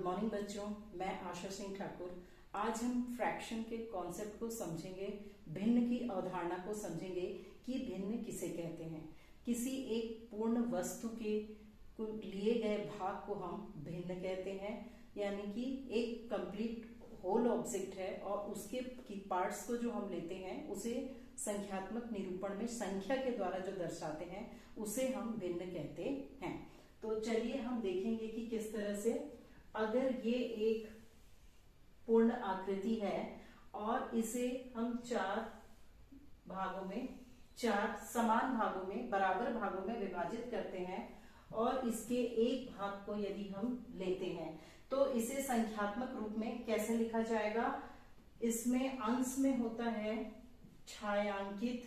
Good morning बच्चों, मैं आशा सिंह ठाकुर। आज हम फ्रैक्शन के कॉन्सेप्ट को समझेंगे, भिन्न की अवधारणा को समझेंगे कि भिन्न किसे कहते हैं। किसी एक पूर्ण वस्तु के लिए गए भाग को हम भिन्न कहते हैं, यानी कि एक कंप्लीट होल ऑब्जेक्ट है और उसके की पार्ट्स को जो हम लेते हैं उसे संख्यात्मक निरूपण में संख्या के द्वारा जो दर्शाते हैं उसे हम भिन्न कहते हैं। तो चलिए हम देखेंगे कि किस तरह से, अगर ये एक पूर्ण आकृति है और इसे हम चार समान भागों में, बराबर भागों में विभाजित करते हैं और इसके एक भाग को यदि हम लेते हैं तो इसे संख्यात्मक रूप में कैसे लिखा जाएगा। इसमें अंश में होता है छायांकित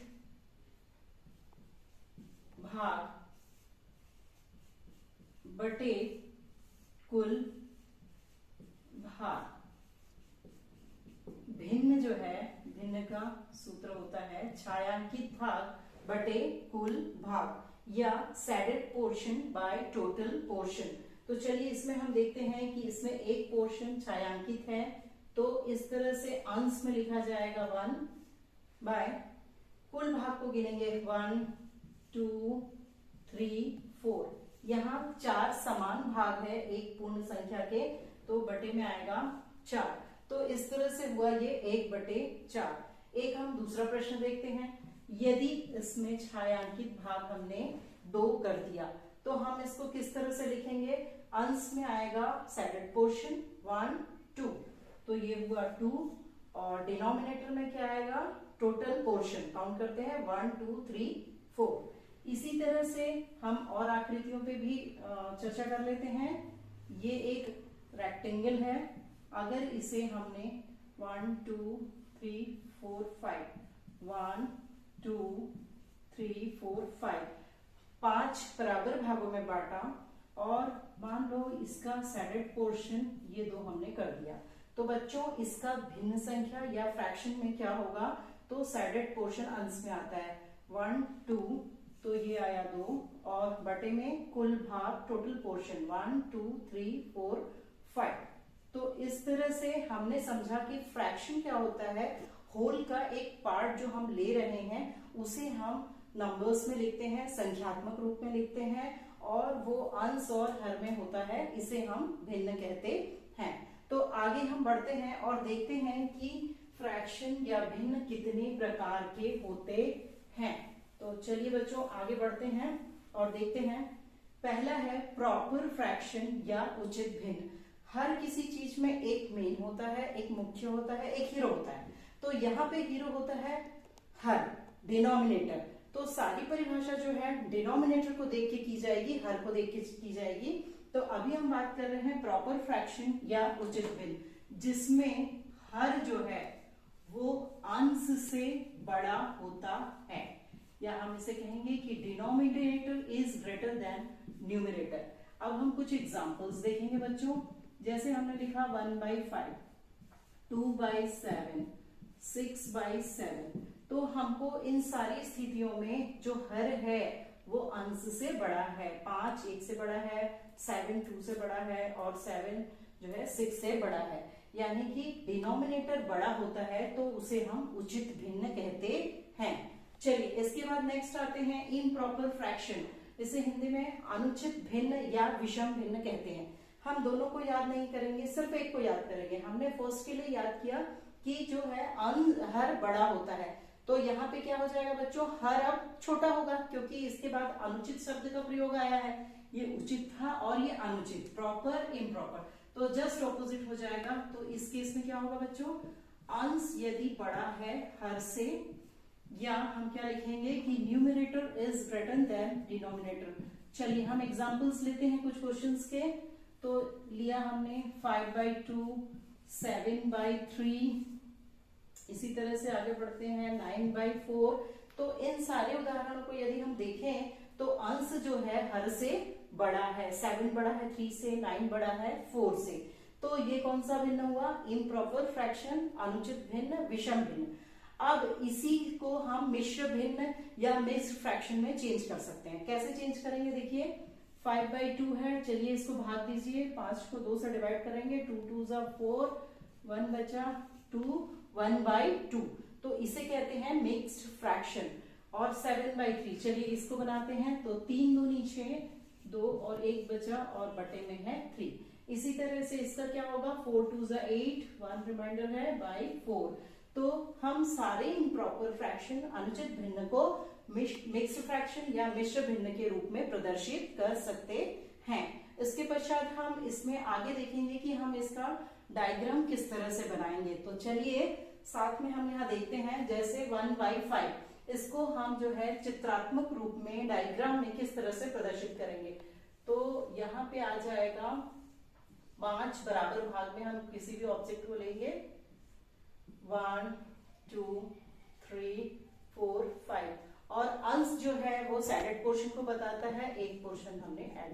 भाग बटे कुल भाग। भिन्न जो है, भिन्न का सूत्र होता है छायांकित भाग बटे कुल भाग या shaded portion by total portion. तो चलिए इसमें हम देखते हैं कि इसमें एक पोर्शन छायांकित है तो इस तरह से अंश में लिखा जाएगा 1 बाय कुल भाग को गिनेंगे 1 2 3 4। यहाँ 4 समान भाग है एक पूर्ण संख्या के, तो बटे में आएगा 4। तो इस तरह से हुआ ये 1/4। एक हम दूसरा प्रश्न देखते हैं। यदि इसमें छायांकित भाग हमने 2 कर दिया तो हम इसको किस तरह से लिखेंगे। अंश में आएगा सैडेड पोर्शन 1 2, तो ये हुआ 2 और डिनोमिनेटर में क्या आएगा, टोटल पोर्शन। काउंट करते हैं 1 2 3 4। इसी तरह से हम और आकृतियों पे भी चर्चा कर लेते हैं। ये एक रेक्टेंगल है, अगर इसे हमने 1 2 3 4 5 1 2 3 4 5 बराबर भागों में बांटा और मान लो इसका सैडेड पोर्शन ये 2 हमने कर दिया, तो बच्चों इसका भिन्न संख्या या फ्रैक्शन में क्या होगा, तो सैडेड पोर्शन अंश में आता है 1 2, तो ये आया 2 और बटे में कुल भाग टोटल पोर्शन 1 2 3 4 5। तो इस तरह से हमने समझा कि फ्रैक्शन क्या होता है। होल का एक पार्ट जो हम ले रहे हैं उसे हम नंबर्स में लिखते हैं, संख्यात्मक रूप में लिखते हैं और वो अंश और हर में होता है, इसे हम भिन्न कहते हैं। तो आगे हम बढ़ते हैं और देखते हैं कि फ्रैक्शन या भिन्न कितने प्रकार के होते हैं। तो चलिए बच्चों आगे बढ़ते हैं और देखते हैं। पहला है प्रॉपर फ्रैक्शन या उचित भिन्न। हर किसी चीज में एक मेन होता है, एक मुख्य होता है, एक हीरो होता है। तो यहाँ पे हीरो होता है हर, डिनोमिनेटर। तो सारी परिभाषा जो है डिनोमिनेटर को देख के की जाएगी, हर को देख के की जाएगी। तो अभी हम बात कर रहे हैं प्रॉपर फ्रैक्शन या उचित भिन्न, जिसमें हर जो है वो अंश से बड़ा होता है, या हम इसे कहेंगे कि denominator is greater than numerator. अब हम कुछ एग्जांपल्स देखेंगे बच्चों। जैसे हमने लिखा 1/5 2/7 6/7। तो हमको इन सारी स्थितियों में जो हर है वो अंश से बड़ा है। 5 1 से बड़ा है, 7 2 से बड़ा है और 7 जो है 6 से बड़ा है, यानी कि डिनोमिनेटर बड़ा होता है तो उसे हम उचित भिन्न कहते हैं। चलिए इसके बाद नेक्स्ट आते हैं इम्प्रॉपर फ्रैक्शन। इसे हिंदी में अनुचित भिन्न या विषम भिन्न कहते हैं। हम दोनों को याद नहीं करेंगे, सिर्फ एक को याद करेंगे। हमने फर्स्ट के लिए याद किया कि जो है हर बड़ा होता है, तो यहाँ पे क्या हो जाएगा बच्चों, हर अब छोटा होगा क्योंकि इसके बाद अनुचित शब्द का प्रयोग आया है। ये उचित था और ये अनुचित, प्रॉपर इम्प्रॉपर, तो जस्ट ऑपोजिट हो जाएगा। तो इस केस में क्या होगा बच्चों, अंश यदि बड़ा है हर से, या हम क्या लिखेंगे कि numerator is greater than denominator. चलिए हम एग्जांपल्स लेते हैं कुछ क्वेश्चंस के। तो लिया हमने 5/2 7/3, इसी तरह से आगे बढ़ते हैं 9/4। तो इन सारे उदाहरणों को यदि हम देखें तो अंश जो है हर से बड़ा है, 7 बड़ा है 3 से, 9 बड़ा है 4 से। तो ये कौन सा भिन्न हुआ, इम्प्रॉपर फ्रैक्शन, अनुचित भिन्न, विषम भिन्न। अब इसी को हम मिश्र भिन्न या मिक्स्ड फ्रैक्शन में चेंज कर सकते हैं। कैसे चेंज करेंगे देखिए, 5/2 है। चलिए इसको भाग दीजिए, 5 को 2 से डिवाइड करेंगे, 2 2 ज़ा 4, 1 बचा 2, 1/2। तो इसे कहते हैं मिक्स्ड फ्रैक्शन। और 7/3, चलिए इसको बनाते हैं, तो 3 दूनी 6, 2 और 1 बचा और बटे में है 3। इसी तरह से इसका क्या होगा, 4 2 ज़ा 8, 1 रिमाइंडर है बाई 4। तो हम सारे इम्प्रॉपर फ्रैक्शन अनुचित भिन्न को मिक्स्ड फ्रैक्शन या मिश्र भिन्न के रूप में प्रदर्शित कर सकते हैं। इसके पश्चात हम इसमें आगे देखेंगे कि हम इसका डायग्राम किस तरह से बनाएंगे। तो चलिए साथ में हम यहाँ देखते हैं, जैसे 1/5 इसको हम जो है चित्रात्मक रूप में डायग्राम में किस तरह से प्रदर्शित करेंगे। तो यहाँ पे आ जाएगा 5 बराबर भाग में हम किसी भी ऑब्जेक्ट को लेंगे, 1 2 3 4 5, और अंश जो है वो सैडेड पोर्शन को बताता है। एक पोर्शन हमने ऐड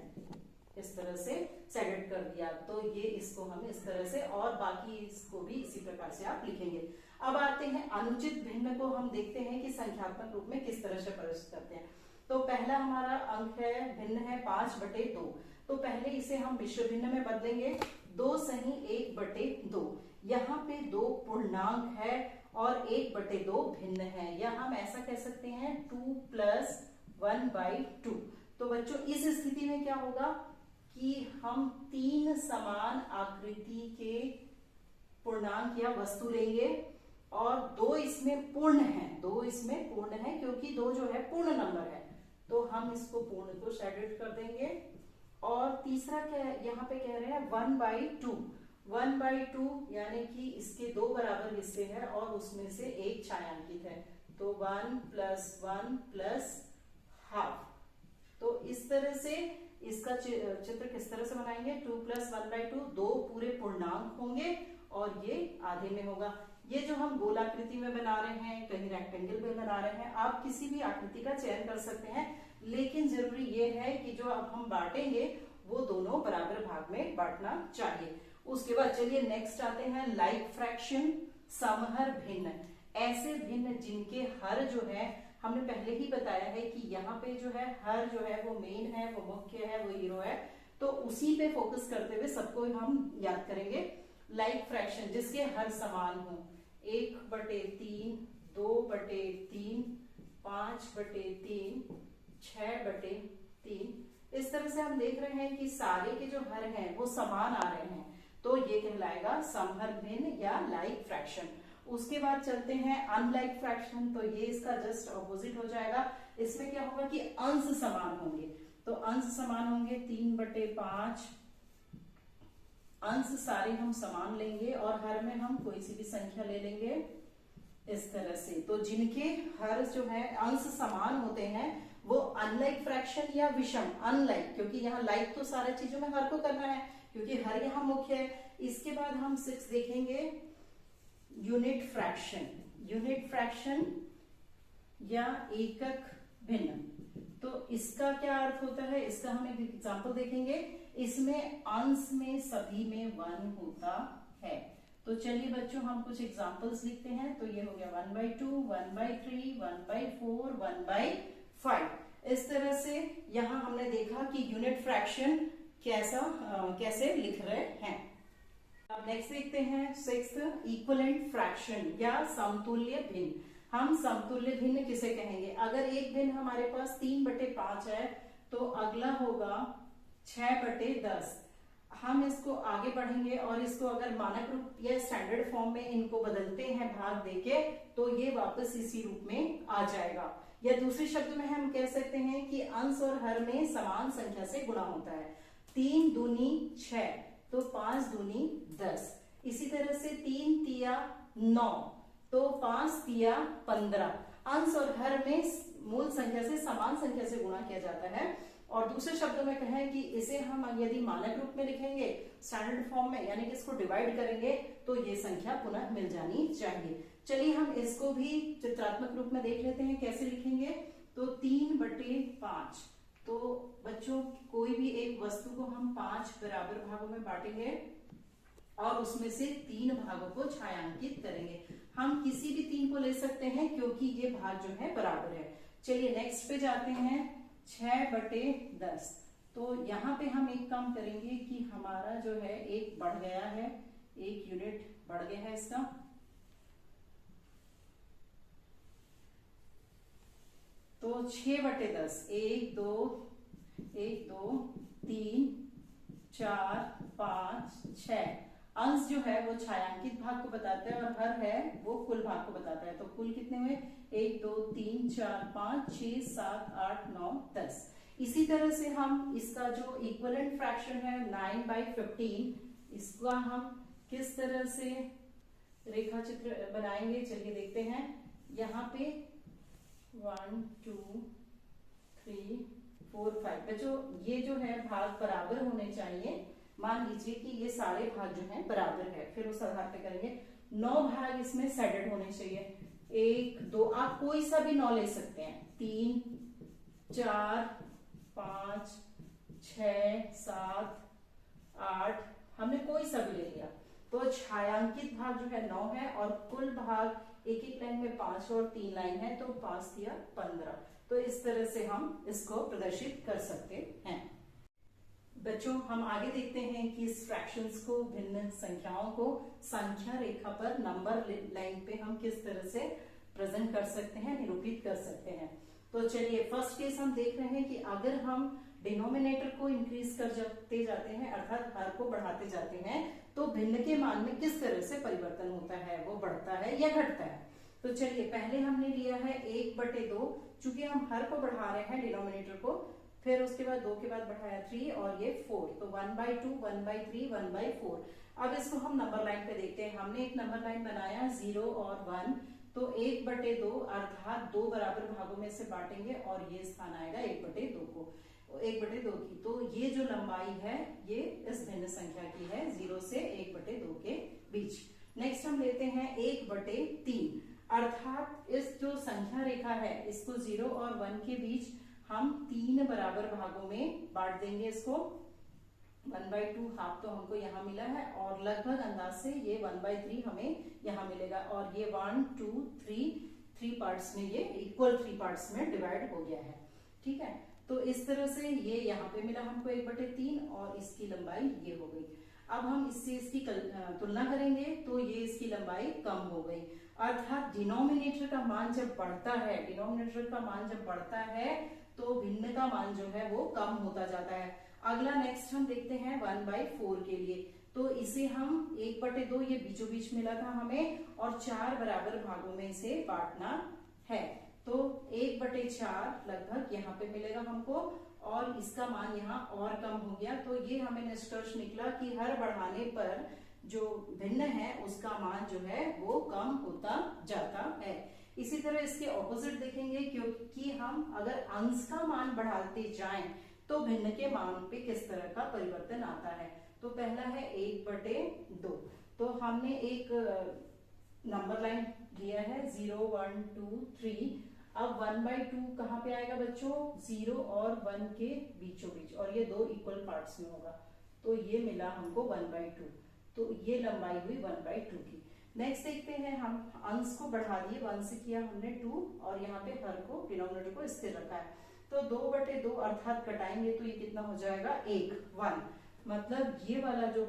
इस तरह से सैडेड कर दिया, तो ये इसको हम इस तरह से, और बाकी इसको भी इसी प्रकार से आप लिखेंगे। अब आते हैं अनुचित भिन्न को, हम देखते हैं कि संख्यात्मक रूप में किस तरह से प्रदर्शित करते हैं। तो पहला हमारा अंक है, भिन्न है 5/2। तो पहले इसे हम मिश्र भिन्न में बदलेंगे, 2 सही 1/2। यहाँ पे 2 पूर्णांक है और 1/2 भिन्न है, या हम ऐसा कह सकते हैं 2 + 1/2। तो बच्चों इस स्थिति में क्या होगा कि हम 3 समान आकृति के पूर्णांक या वस्तु लेंगे, और 2 इसमें पूर्ण है, 2 इसमें पूर्ण है क्योंकि 2 जो है पूर्ण नंबर है, तो हम इसको पूर्ण को शेडेड कर देंगे। और तीसरा क्या है, यहाँ पे कह रहे हैं 1/2, 1/2 यानी कि इसके 2 बराबर हिस्से हैं और उसमें से एक छायांकित है, तो 1 + 1 + ½ तो इस तरह से इसका चित्र किस तरह से बनाएंगे, 2 + 1/2, 2 पूरे पूर्णांक होंगे और ये आधे में होगा। ये जो हम गोलाकृति में बना रहे हैं, कहीं रेक्टेंगल में बना रहे हैं, आप किसी भी आकृति का चयन कर सकते हैं, लेकिन जरूरी ये है कि जो अब हम बांटेंगे वो दोनों बराबर भाग में बांटना चाहिए। उसके बाद चलिए नेक्स्ट आते हैं लाइक फ्रैक्शन, समहर भिन्न। ऐसे भिन्न जिनके हर जो है, हमने पहले ही बताया है कि यहाँ पे जो है हर जो है वो मेन है, वो मुख्य है, वो हीरो है, तो उसी पे फोकस करते हुए सबको हम याद करेंगे। लाइक फ्रैक्शन जिसके हर समान हो, 1/3, 2/3, 5/3, 6/3, इस तरह से हम देख रहे हैं कि सारे के जो हर हैं वो समान आ रहे हैं, तो ये कहलाएगा समहर भिन्न या लाइक फ्रैक्शन। उसके बाद चलते हैं अनलाइक फ्रैक्शन, तो ये इसका जस्ट ऑपोजिट हो जाएगा। इसमें क्या होगा कि अंश समान होंगे, तो अंश समान होंगे 3/5, अंश सारे हम समान लेंगे और हर में हम कोई सी भी संख्या ले लेंगे इस तरह से। तो जिनके हर जो है अंश समान होते हैं वो अनलाइक फ्रैक्शन या विषम, अनलाइक क्योंकि यहाँ लाइक तो सारी चीजों में हर को करना है क्योंकि हर यहाँ मुख्य है। इसके बाद हम 6 देखेंगे यूनिट फ्रैक्शन, यूनिट फ्रैक्शन या एकक भिन्न। तो इसका क्या अर्थ होता है, इसका हम एक एग्जांपल देखेंगे। इसमें अंश में सभी में 1 होता है। तो चलिए बच्चों हम कुछ एग्जांपल्स लिखते हैं। तो ये हो गया 1/2, 1/3, 1/4, 1/5। इस तरह से यहाँ हमने देखा कि यूनिट फ्रैक्शन कैसे लिख रहे हैं। अब नेक्स्ट देखते हैं 6th इक्विवेलेंट फ्रैक्शन या समतुल्य भिन्न। हम समतुल्य भिन्न किसे कहेंगे, अगर एक भिन्न हमारे पास 3/5 है तो अगला होगा 6/10। हम इसको आगे बढ़ेंगे और इसको अगर मानक रूप या स्टैंडर्ड फॉर्म में इनको बदलते हैं भाग देके, तो ये वापस इसी रूप में आ जाएगा। या दूसरे शब्द में हम कह सकते हैं कि अंश और हर में समान संख्या से गुणा होता है। 3 दूनी 6, तो 5 दूनी 10। इसी तरह से 3 तिया 9, तो 5 तिया 15। अंश और हर में मूल संख्या से समान संख्या से गुणा किया जाता है। और दूसरे शब्दों में कहें कि इसे हम यदि मानक रूप में लिखेंगे स्टैंडर्ड फॉर्म में, यानी कि इसको डिवाइड करेंगे, तो ये संख्या पुनः मिल जानी चाहिए। चलिए हम इसको भी चित्रात्मक रूप में देख लेते हैं कैसे लिखेंगे। तो 3/5, तो बच्चों कोई भी एक वस्तु को हम 5 बराबर भागों में बांटेंगे और उसमें से 3 भागों को छायांकित करेंगे। हम किसी भी 3 को ले सकते हैं क्योंकि ये भाग जो है बराबर है। चलिए नेक्स्ट पे जाते हैं 6/10। तो यहाँ पे हम एक काम करेंगे कि हमारा जो है एक बढ़ गया है, एक यूनिट बढ़ गया है इसका। तो 6/10, 1 2 3 4 5 6 अंश जो है वो छायांकित भाग को बताता है और हर है वो कुल भाग को बताता है। तो कुल कितने हुए? 1 2 3 4 5 6 7 8 9 10। इसी तरह से हम इसका जो इक्विवेलेंट फ्रैक्शन है 9/15, इसका हम किस तरह से रेखा चित्र बनाएंगे, चलिए देखते हैं। यहाँ पे 1 2 3 4 5 बच्चों, ये जो है भाग बराबर होने चाहिए। मान लीजिए कि ये सारे भाग जो हैं बराबर है, फिर उस आधार पे करेंगे। 9 भाग इसमें सेडेड होने चाहिए। 1 2, आप कोई सा भी 9 ले सकते हैं। 3 4 5 6 7 8, हमने कोई सा भी ले लिया। तो छायांकित भाग जो है 9 है और कुल भाग एक एक लाइन में 5 और 3 लाइन है, तो 5 दिया 15। तो इस तरह से हम इसको प्रदर्शित कर सकते हैं। बच्चों, हम आगे देखते हैं कि इस फ्रैक्शंस को, भिन्न संख्याओं को संख्या रेखा पर नंबर लाइन पे हम किस तरह से प्रेजेंट कर सकते हैं, निरूपित कर सकते हैं। तो चलिए फर्स्ट केस हम देख रहे हैं कि अगर हम डिनोमिनेटर को इंक्रीज करते जाते हैं, अर्थात हर को बढ़ाते जाते हैं, तो भिन्न के मान में किस तरह से परिवर्तन होता है, वो बढ़ता है या घटता है। तो चलिए पहले हमने लिया है 1/2, चूंकि हम हर को बढ़ा रहे हैं डिनोमिनेटर को, फिर उसके बाद 2 के बाद बढ़ाया 3 और ये 4, तो 1/2 1/3 1/4। अब इसको हम नंबर लाइन पे देखते हैं। हमने एक नंबर लाइन बनाया 0 और 1, तो 1/2 अर्थात 2 बराबर भागों में से बांटेंगे और ये स्थान आएगा 1/2 को, 1/2 की। तो ये जो लंबाई है ये इस भिन्न संख्या की है, 0 से 1/2 के बीच। नेक्स्ट हम लेते हैं 1/3, अर्थात इस जो संख्या रेखा है इसको 0 और 1 के बीच हम 3 बराबर भागों में बांट देंगे इसको। 1/2 हाफ तो हमको यहाँ मिला है और लगभग अंदाज से ये 1/3 हमें यहाँ मिलेगा, और ये 1 2 3 पार्ट्स में, ये इक्वल 3 पार्ट्स में डिवाइड हो गया है। ठीक है, तो इस तरह से ये यहाँ पे मिला हमको 1/3 और इसकी लंबाई ये हो गई। अब हम इससे इसकी तुलना करेंगे तो ये इसकी लंबाई कम हो गई, अर्थात डिनोमिनेटर का मान जब बढ़ता है, डिनोमिनेटर का मान जब बढ़ता है तो भिन्न का मान जो है वो कम होता जाता है। अगला नेक्स्ट हम देखते हैं 1/4 के लिए। तो इसे हम 1/2, ये बीचों बीच मिला था हमें, और 4 बराबर भागों में इसे बांटना है। तो 1/4 लगभग यहाँ पे मिलेगा हमको, और इसका मान यहाँ और कम हो गया। तो ये हमें निष्कर्ष निकला कि हर बढ़ाने पर जो भिन्न है उसका मान जो है वो कम होता जाता है। इसी तरह इसके ऑपोजिट देखेंगे, क्योंकि हम अगर अंश का मान बढ़ाते जाएं तो भिन्न के मान पे किस तरह का परिवर्तन आता है। तो पहला है 1/2, तो हमने एक नंबर लाइन लिया है 0 1 2 3। अब 1/2 कहाँ पे आएगा बच्चों? 0 और 1 के बीचों बीच, और ये 2 इक्वल पार्ट्स में होगा, तो ये मिला हमको 1/2। तो ये लंबाई हुई 1/2 की। नेक्स्ट देखते हैं, हम अंश को बढ़ा दिए, 1 से किया हमने 2 और यहाँ पे हर को, डिनोमिनेटर को स्थिर रखा है। तो 2/2 अर्थात कटाएंगे तो ये कितना हो जाएगा? 1 मतलब ये वाला जो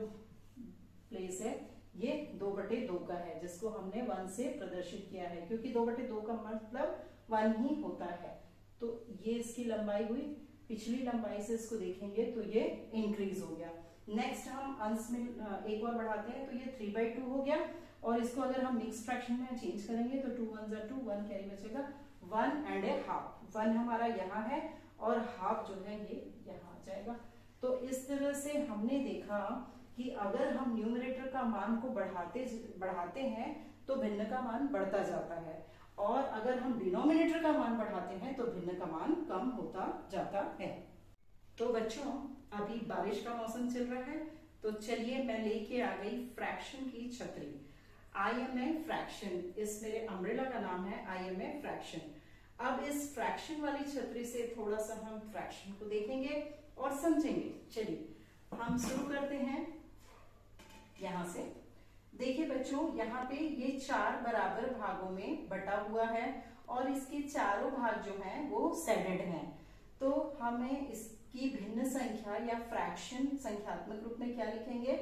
प्लेस है ये 2/2 का है, जिसको हमने 1 से प्रदर्शित किया है, क्योंकि 2/2 का मतलब 1 ही होता है। तो ये इसकी लंबाई हुई। पिछली लंबाई से इसको देखेंगे तो ये इंक्रीज हो गया। नेक्स्ट हम अंश में एक और बढ़ाते हैं, तो ये 3/2 हो गया, और इसको अगर हम मिक्स फ्रैक्शन में चेंज करेंगे तो 2 1 2, 1 कैरी बचेगा, 1.5। 1 हमारा यहाँ है और हाफ जो है ये यहाँ आ जाएगा। तो इस तरह से हमने देखा कि अगर हम न्यूमरेटर का मान को बढ़ाते हैं तो भिन्न का मान बढ़ता जाता है, और अगर हम डिनोमिनेटर का मान बढ़ाते हैं तो भिन्न का मान कम होता जाता है। तो बच्चों, अभी बारिश का मौसम चल रहा है, तो चलिए मैं लेके आ गई फ्रैक्शन की छतरी। IMA फ्रैक्शन, इस मेरे अम्ब्रेला का नाम है IMA फ्रैक्शन। अब इस फ्रैक्शन वाली छतरी से थोड़ा सा हम फ्रैक्शन को देखेंगे और समझेंगे। चलिए हम शुरू करते हैं यहां से। देखिए बच्चों, यहाँ पे ये 4 बराबर भागों में बटा हुआ है और इसके चारों भाग जो हैं वो सेडेड हैं। तो हमें इस कि भिन्न संख्या या फ्रैक्शन संख्यात्मक रूप में क्या लिखेंगे,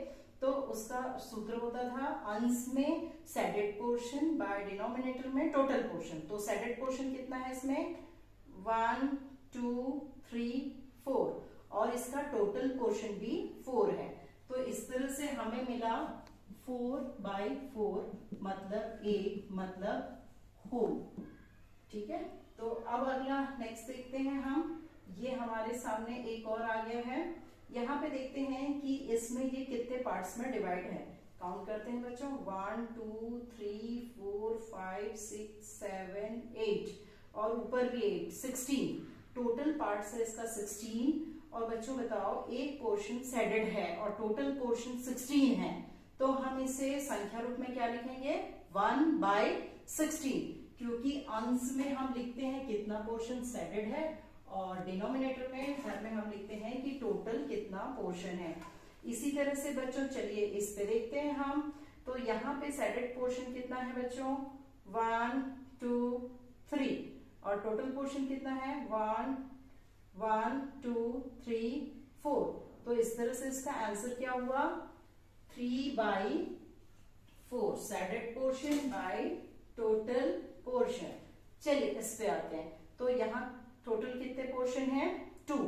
तो उसका सूत्र होता था अंश में सैडेड पोर्शन बाय डिनोमिनेटर में टोटल पोर्शन। तो सैडेड पोर्शन कितना है इसमें 1 2 3 4 और इसका टोटल पोर्शन भी 4 है। तो इस तरह से हमें मिला 4/4 मतलब 8 मतलब होल। ठीक है, तो अब अगला नेक्स्ट देखते हैं हम। ये हमारे सामने एक और आ गया है। यहाँ पे देखते हैं कि इसमें ये कितने पार्ट्स में डिवाइड है। काउंट करते हैं बच्चों 1 2 3 4 5 6 7 8 और ऊपर भी 8 16 टोटल पार्ट्स है इसका 16। और बच्चों बताओ एक पोर्शन सैडेड है और टोटल पोर्शन 16 है, तो हम इसे संख्या रूप में क्या लिखेंगे 1/16, क्योंकि अंश में हम लिखते हैं कितना पोर्शन सैडेड है और डिनोमिनेटर में घर में हम लिखते हैं कि टोटल कितना पोर्शन है। इसी तरह से बच्चों चलिए इस पे देखते हैं हम। तो यहाँ पे सैडेड पोर्शन कितना है बच्चों 1 2 3 और टोटल पोर्शन कितना है 1 1 2 3 4। तो इस तरह से इसका आंसर क्या हुआ 3/4 shaded portion by total portion. चलिए इस पे आते हैं। तो यहाँ टोटल कितने पोर्शन है 2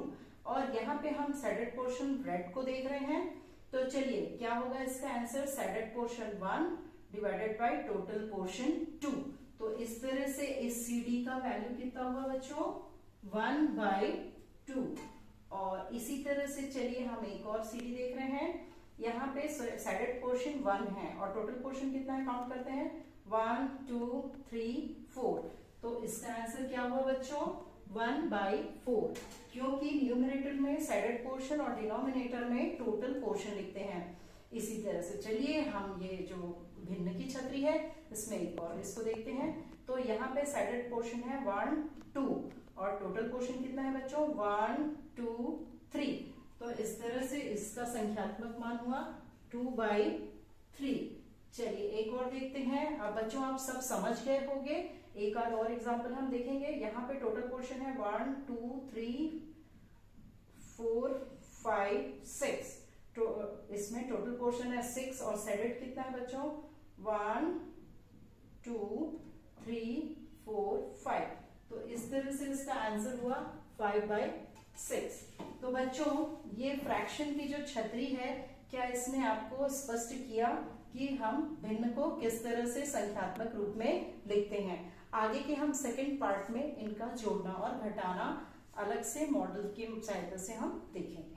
और यहाँ पे हम सैडेड पोर्शन रेड को देख रहे हैं। तो चलिए क्या होगा इसका answer shaded portion 1 divided by total portion 2। तो इस तरह से इस CD का वैल्यू कितना हुआ बच्चों 1/2। और इसी तरह से चलिए हम एक और CD देख रहे हैं। यहाँ पे सैडेड पोर्शन 1 है और टोटल पोर्शन कितना है काउंट करते हैं 1 2 3 4। तो इसका आंसर क्या हुआ बच्चों 1/4, क्योंकि न्यूमरेटर में सैडेड पोर्शन और डिनोमिनेटर में टोटल पोर्शन लिखते हैं। इसी तरह से चलिए हम ये जो भिन्न की छतरी है इसमें एक और इसको देखते हैं। तो यहाँ पे सैडेड पोर्शन है 1 2 और टोटल पोर्शन कितना है बच्चों 1 2 3। तो इस तरह से इसका संख्यात्मक मान हुआ 2/3। चलिए एक और देखते हैं। अब बच्चों आप सब समझ गए होंगे। एक और एग्जांपल हम देखेंगे। यहाँ पे टोटल पोर्शन है 1 2 3 4 5 6। तो इसमें टोटल पोर्शन है 6 और सैडेड कितना है बच्चों 1 2 3 4 5। तो इस तरह से इसका आंसर हुआ 5/6। तो बच्चों ये फ्रैक्शन की जो छतरी है, क्या इसने आपको स्पष्ट किया कि हम भिन्न को किस तरह से संख्यात्मक रूप में लिखते हैं। आगे के हम सेकंड पार्ट में इनका जोड़ना और घटाना अलग से मॉडल की सहायता से हम देखेंगे।